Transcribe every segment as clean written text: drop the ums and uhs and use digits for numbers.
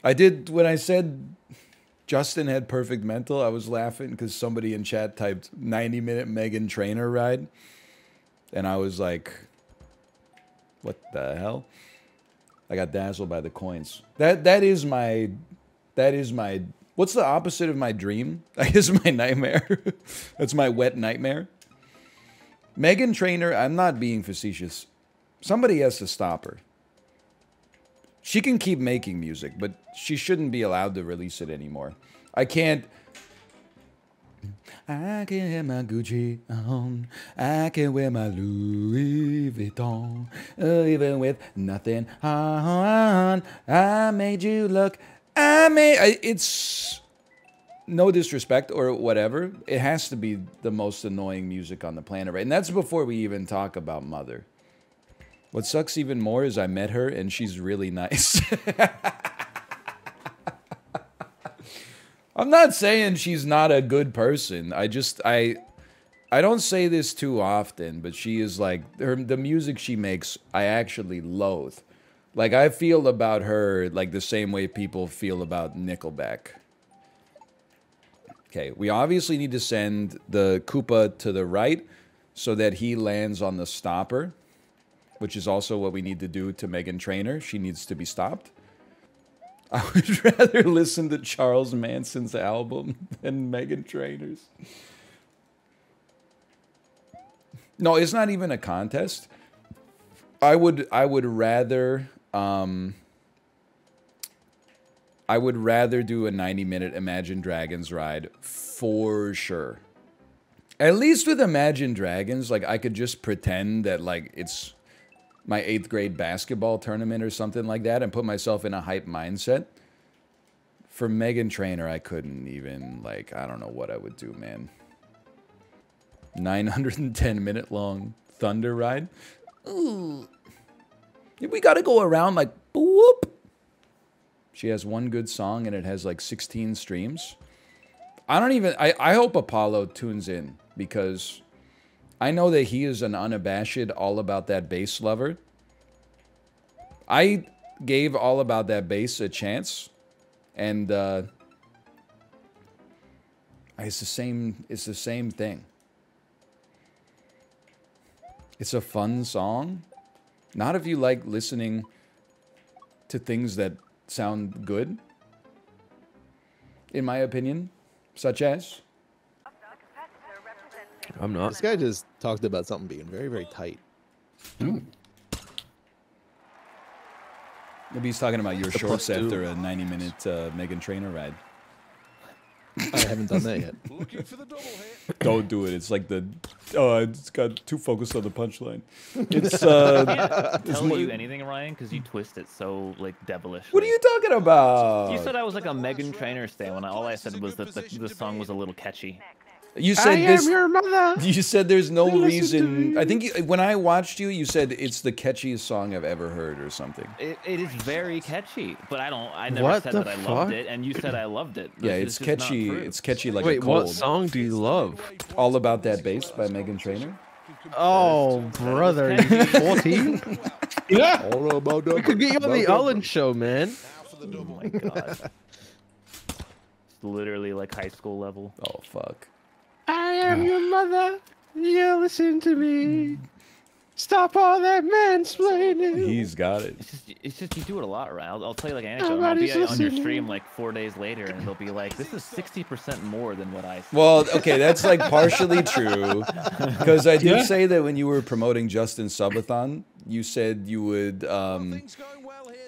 I did, when I said Justin had perfect mental, I was laughing because somebody in chat typed 90-minute Meghan Trainor ride. And I was like, what the hell? I got dazzled by the coins. That is my, what's the opposite of my dream? That is my nightmare. That's my wet nightmare. Meghan Trainor, I'm not being facetious. Somebody has to stop her. She can keep making music, but she shouldn't be allowed to release it anymore. I can't... I can wear my Gucci on. I can wear my Louis Vuitton. Even with nothing on. I made you look. It's... No disrespect or whatever. It has to be the most annoying music on the planet, right? And that's before we even talk about Mother. What sucks even more is I met her and she's really nice. I'm not saying she's not a good person. I don't say this too often, but she is like, the music she makes, I actually loathe. Like, I feel about her like the same way people feel about Nickelback. Okay, we obviously need to send the Koopa to the right so that he lands on the stopper, which is also what we need to do to Meghan Trainor. She needs to be stopped. I would rather listen to Charles Manson's album than Meghan Trainor's. No, it's not even a contest. I would rather do a 90-minute Imagine Dragons ride for sure. At least with Imagine Dragons, like I could just pretend that like it's my 8th grade basketball tournament or something like that and put myself in a hype mindset. For Meghan Trainor, I couldn't even, like, I don't know what I would do, man. 910-minute long Thunder ride? Ooh. We gotta go around like, boop. She has one good song and it has like 16 streams. I hope Apollo tunes in because I know that he is an unabashed All About That Bass lover. I gave All About That Bass a chance, and it's the same thing. It's a fun song. Not if you like listening to things that sound good, in my opinion, such as... I'm not. This guy just talked about something being very, very tight. Maybe he's talking about your shorts after a 90-minute Meghan Trainor ride. I haven't done that yet. Don't do it. It's like the... Oh, it's got too focused on the punchline. It's... I can't tell you anything, Ryan, because you twist it so, like, devilish. What are you talking about? You said I was like a Meghan Trainor stan when all I said was that the song was a little catchy. You said I am your mother. You said there's no reason. I think when I watched you, you said it's the catchiest song I've ever heard or something. It is very catchy, but I never said that I loved it, and you said I loved it. Yeah, it's catchy. It's catchy like Wait, a cold. what song do you love? All About That Bass by Meghan Trainor. Oh, brother, you 14? Yeah. All about that. We could get you on the Ellen show, man. Oh my god. It's literally like high school level. Oh fuck. I am your mother. You listen to me. Stop all that mansplaining. He's got it. It's just you do it a lot, right? I'll tell you like an anecdote. I'll be on your stream like 4 days later, and they'll be like, "This is 60% more than what I said." Well, okay, that's like partially true, because I did say that when you were promoting Justin Subathon, you said you would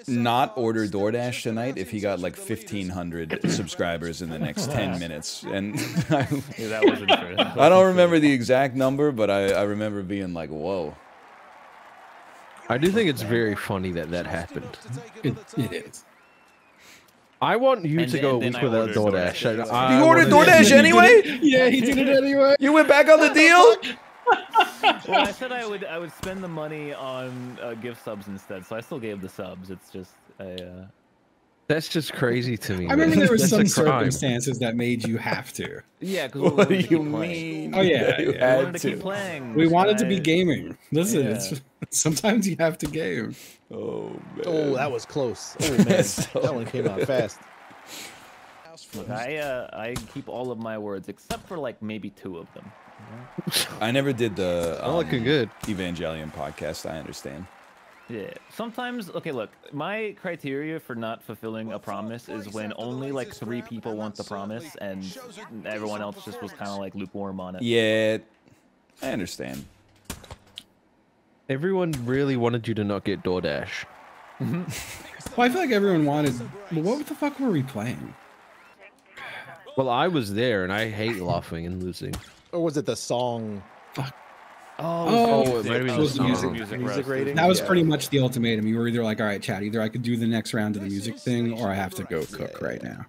not order DoorDash tonight if he got like 1,500 subscribers in the next 10 minutes. And yeah, that wasn't true. I don't remember the exact number, but I remember being like, whoa. I do think it's very funny that happened. It is. I want you to go a week without DoorDash. You ordered DoorDash anyway? Yeah, he did it anyway. You went back on the deal? Well, I said I would spend the money on gift subs instead, so I still gave the subs. It's just That's just crazy to me. I remember man. there was That's some a crime. circumstances that made you have to. Yeah, because What do you mean? Oh, yeah, You yeah. We had wanted to keep playing. We wanted to be right? gaming. Listen, Yeah. it's sometimes you have to game. Oh man. Oh, that was close. Oh man, So that one came out fast. Look, I keep all of my words except for like maybe 2 of them. I never did the I'm looking good. Evangelion podcast. I understand. Yeah. Sometimes, okay, look, my criteria for not fulfilling a promise is when only like 3 people want the promise and everyone else just was kind of like lukewarm on it. Yeah, I understand. Everyone really wanted you to not get DoorDash. Well, I feel like everyone wanted. Well, what the fuck were we playing? Well, I was there, and I hate laughing and losing. Or was it the song? Oh, it might have been that was the the song. music. rating. That was Yeah. pretty much the ultimatum. You were either like, all right, Chad, either I could do the next round of the music thing, or I have to go cook right now.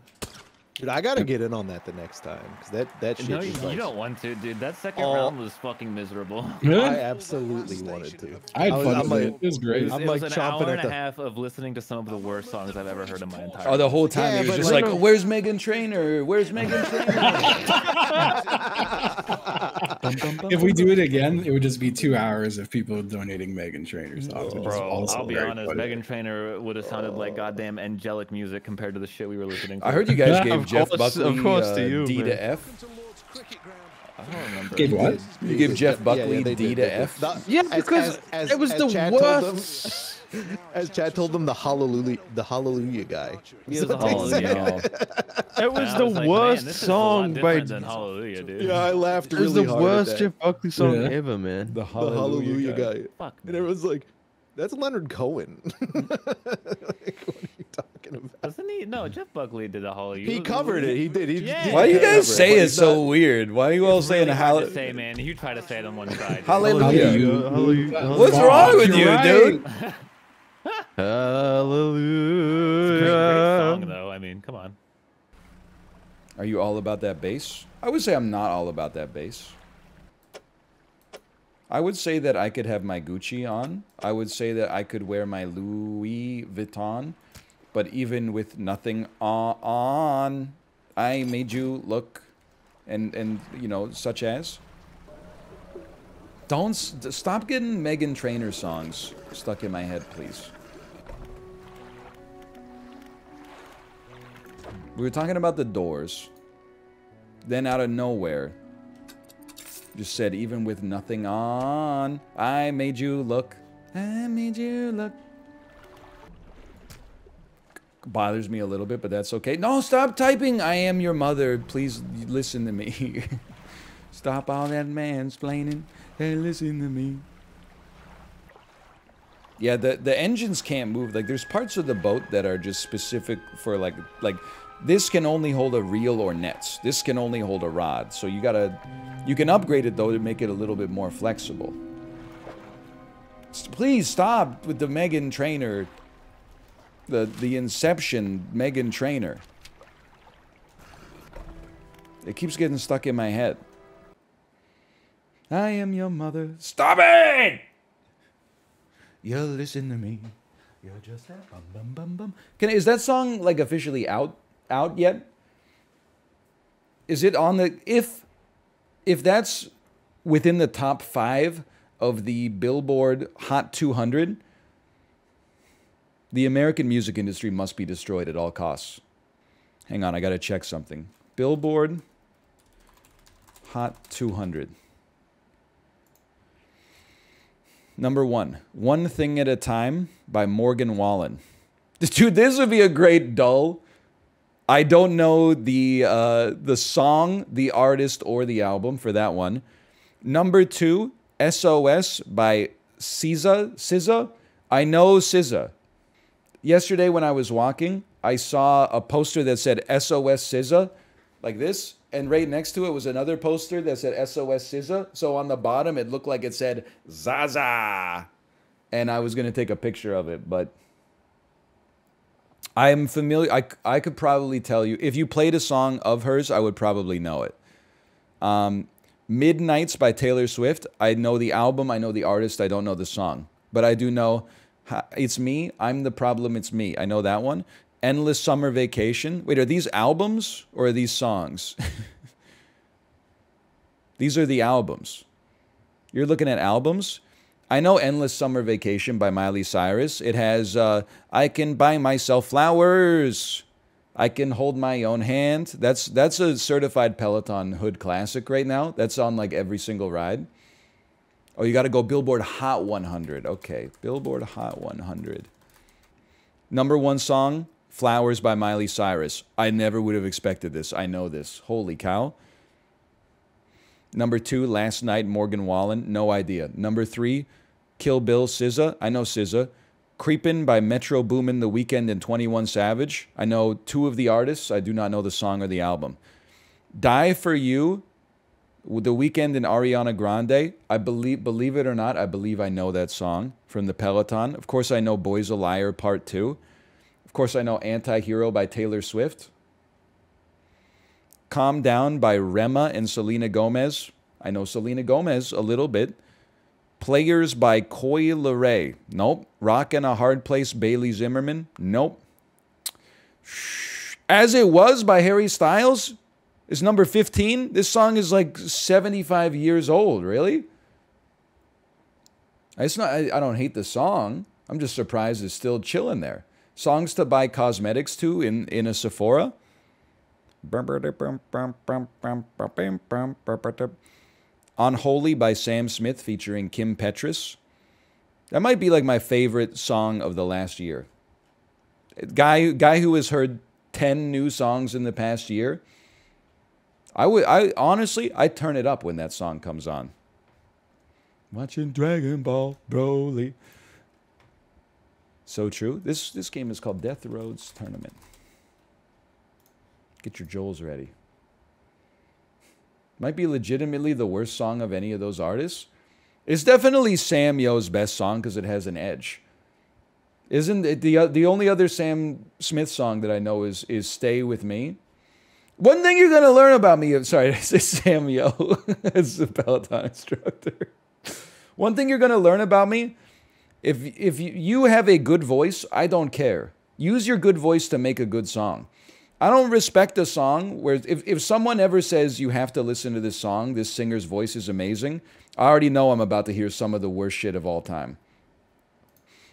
Dude, I gotta get in on that the next time because that shit. No, was you like, don't want to, dude. That second Oh. round was fucking miserable. I absolutely wanted to. I had fun I'm with like, it. It was great. I'm It was like an chomping hour at and a the- half of listening to some of the worst songs I've ever heard in my entire Oh, the life. whole time Yeah, he was but just like- like, "Where's Meghan Trainor? Where's Meghan Trainor?" If we do it again, it would just be 2 hours of people donating Meghan Trainor songs. which is Bro, also I'll be very honest, funny. Meghan Trainor would have sounded like goddamn angelic music compared to the shit we were listening to. I heard you guys Yeah, gave of Jeff course- Buckley of course to you, D man. to F. I don't remember. Gave what? You give Jeff Buckley they D did, to they did. F. Yeah, because it was the Chad told worst. them- as Chad told them, the hallelujah guy. He was a Oh, hallelujah. no. It was And I the was like, worst man, this is a lot song by. different than Hallelujah, dude. Yeah, I laughed It was really the hard. worst at Jeff that. Buckley song Yeah. ever, man. The The hallelujah guy. Fuck. And everyone's like, "That's Leonard Cohen." Like, what are you talking about? Doesn't he? No, Jeff Buckley did a Hallelujah. He covered it. He did. Yeah. Why do you covered guys it, say but it he's so not- weird? Why are you all saying Really hard to hall- say, man. You try to say it on one side. dude. hallelujah? Hallelujah. What's wrong with you, You're dude? right. Hallelujah. Great song, though. I mean, come on. Are you all about that bass? I would say I'm not all about that bass. I would say that I could have my Gucci on. I would say that I could wear my Louis Vuitton. But even with nothing on, I made you look, and you know, such as. Don't stop getting Meghan Trainor songs stuck in my head, please. We were talking about the Doors. Then out of nowhere, just said, even with nothing on, I made you look. I made you look. Bothers me a little bit, but that's okay. No, stop typing. I am your mother. Please listen to me. Stop all that mansplaining and listen to me. Yeah, the engines can't move. Like, there's parts of the boat that are just specific for like this can only hold a reel or nets. This can only hold a rod. So you can upgrade it though to make it a little bit more flexible. Please stop with the Meghan Trainor. The Inception Meghan Trainor. It keeps getting stuck in my head. I am your mother. Stop it! You listen to me. You're just a bum bum bum bum. Is that song like officially out yet? Is it on the if that's within the top 5 of the Billboard Hot 200? The American music industry must be destroyed at all costs. Hang on, I gotta check something. Billboard Hot 200. Number 1, One Thing at a Time by Morgan Wallen. Dude, this would be a great dull. I don't know the song, the artist, or the album for that one. Number 2, SOS by SZA. I know SZA. Yesterday when I was walking, I saw a poster that said SOS SZA, like this, and right next to it was another poster that said SOS SZA. So on the bottom, it looked like it said Zaza. And I was going to take a picture of it, but I am familiar. I could probably tell you. If you played a song of hers, I would probably know it. Midnights by Taylor Swift. I know the album. I know the artist. I don't know the song. But I do know It's Me. I'm the Problem. It's Me. I know that one. Endless Summer Vacation. Wait, are these albums or are these songs? These are the albums. You're looking at albums? I know Endless Summer Vacation by Miley Cyrus. It has, I can buy myself flowers. I can hold my own hand. That's a certified Peloton hood classic right now. That's on like every single ride. Oh, you got to go Billboard Hot 100. Okay, Billboard Hot 100. #1 song, Flowers by Miley Cyrus. I never would have expected this. I know this. Holy cow. #2, Last Night, Morgan Wallen. No idea. #3, Kill Bill, SZA. I know SZA. Creepin' by Metro Boomin, The Weeknd, and 21 Savage. I know 2 of the artists. I do not know the song or the album. Die For You, The Weeknd and Ariana Grande. I believe it or not, I believe I know that song from the Peloton. Of course, I know Boy's a Liar Part 2. Of course, I know Anti-Hero by Taylor Swift. Calm Down by Rema and Selena Gomez. I know Selena Gomez a little bit. Players by Coi Leray. Nope. Rockin' a Hard Place, Bailey Zimmerman. Nope. As It Was by Harry Styles is #15. This song is like 75 years old. Really? It's not. I don't hate the song. I'm just surprised it's still chilling there. Songs to buy cosmetics to in a Sephora. Unholy by Sam Smith featuring Kim Petras. That might be like my favorite song of the last year. Guy who has heard 10 new songs in the past year. I honestly, I turn it up when that song comes on. Watching Dragon Ball Broly. So true. This game is called Death Roads Tournament. Get your Joels ready. Might be legitimately the worst song of any of those artists. It's definitely Sam Yo's best song because it has an edge. Isn't it the only other Sam Smith song that I know is Stay With Me? One thing you're going to learn about me, sorry, I say Sam Yo as the Peloton instructor. One thing you're going to learn about me, if you have a good voice, I don't care. Use your good voice to make a good song. I don't respect a song where if someone ever says you have to listen to this song, this singer's voice is amazing, I already know I'm about to hear some of the worst shit of all time.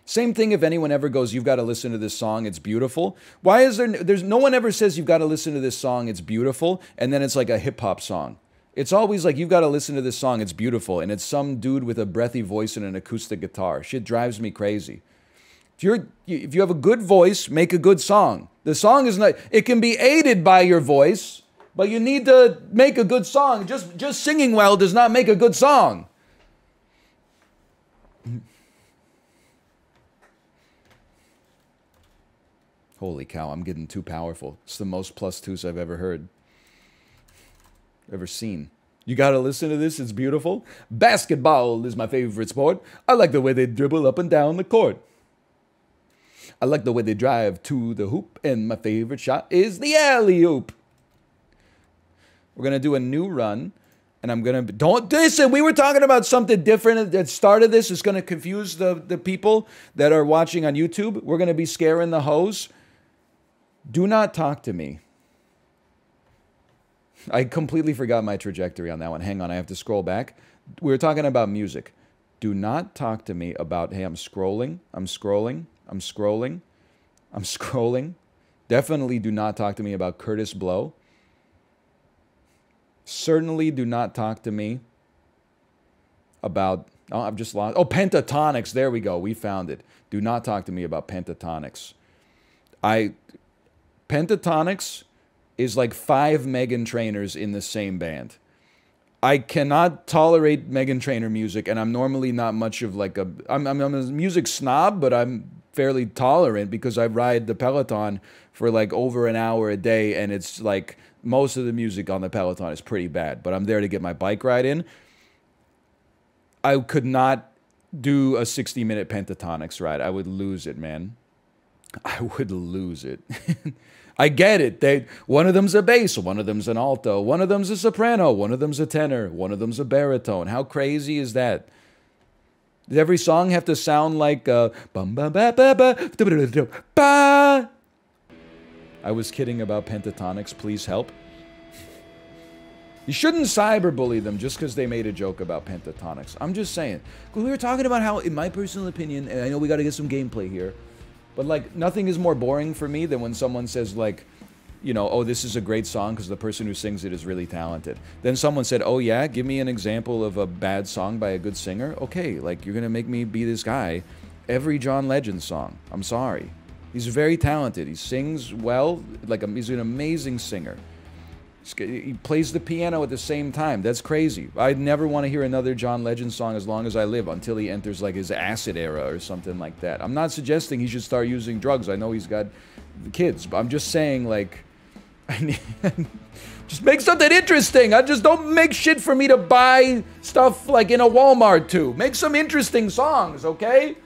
Same thing if anyone ever goes, you've got to listen to this song, it's beautiful. Why is there's no one ever says you've got to listen to this song, it's beautiful, and then it's like a hip-hop song. It's always like, you've got to listen to this song, it's beautiful, and it's some dude with a breathy voice and an acoustic guitar. Shit drives me crazy. If you have a good voice, make a good song. The song is not, it can be aided by your voice, but you need to make a good song. Just singing well does not make a good song. Holy cow, I'm getting too powerful. It's the most +2s I've ever seen. You gotta listen to this, it's beautiful. Basketball is my favorite sport. I like the way they dribble up and down the court. I like the way they drive to the hoop, and my favorite shot is the alley-oop. We're going to do a new run, and I'm going to... Don't listen, we were talking about something different that started this. It's going to confuse the people that are watching on YouTube. We're going to be scaring the hoes. Do not talk to me. I completely forgot my trajectory on that one. Hang on, I have to scroll back. We were talking about music. Do not talk to me about, hey, I'm scrolling. Definitely do not talk to me about Curtis Blow. Certainly do not talk to me about, oh, I've just lost, oh, Pentatonics. There we go. We found it. Do not talk to me about Pentatonics. Pentatonics is like 5 Meghan Trainors in the same band. I cannot tolerate Meghan Trainor music, and I'm normally not much of like I'm a music snob, but I'm fairly tolerant because I ride the Peloton for like over an hour a day, and it's like most of the music on the Peloton is pretty bad, but I'm there to get my bike ride in. I could not do a 60-minute Pentatonics ride. I would lose it, man. I would lose it. I get it. One of them's a bass, one of them's an alto, one of them's a soprano, one of them's a tenor, one of them's a baritone. How crazy is that? Does every song have to sound like bum ba ba ba ba ba ba? I was kidding about pentatonics. Please help. You shouldn't cyberbully them just because they made a joke about pentatonics. I'm just saying. We were talking about how, in my personal opinion, and I know we got to get some gameplay here, but like nothing is more boring for me than when someone says like, you know, oh, this is a great song because the person who sings it is really talented. Then someone said, oh yeah, give me an example of a bad song by a good singer. Okay, like you're going to make me be this guy. Every John Legend song. I'm sorry. He's very talented. He sings well. Like he's an amazing singer. He plays the piano at the same time. That's crazy. I'd never want to hear another John Legend song as long as I live until he enters like his acid era or something like that. I'm not suggesting he should start using drugs. I know he's got kids, but I'm just saying like, just make something interesting. I just don't make shit for me to buy stuff like in a Walmart too. Make some interesting songs, okay?